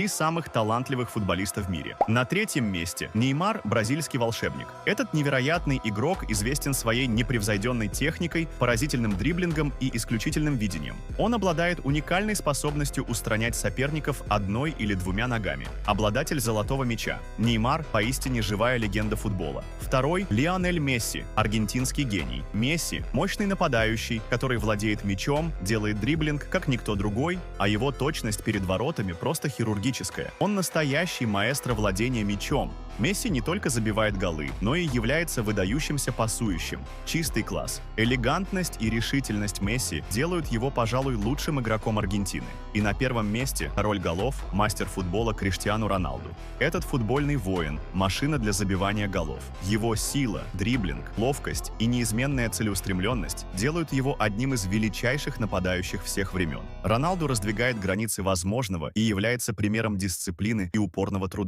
и самых талантливых футболистов в мире. На третьем месте Неймар – бразильский волшебник. Этот невероятный игрок известен своей непревзойденной техникой, поразительным дриблингом и исключительным видением. Он обладает уникальной способностью устранять соперников одной или двумя ногами. Обладатель золотого мяча. Неймар – поистине живая легенда футбола. Второй – Лионель Месси, аргентинский гений. Месси – мощный нападающий, который владеет мячом, делает дриблинг, как никто другой, а его точность перед воротами просто хирургическая. Он настоящий маэстро владения мячом. Месси не только забивает голы, но и является выдающимся пасующим. Чистый класс. Элегантность и решительность Месси делают его, пожалуй, лучшим игроком Аргентины. И на первом месте король голов, мастер футбола Криштиану Роналду. Этот футбольный воин – машина для забивания голов. Его сила, дриблинг, ловкость и неизменная целеустремленность делают его одним из величайших нападающих всех времен. Роналду раздвигает границы возможного и является примером дисциплины и упорного труда.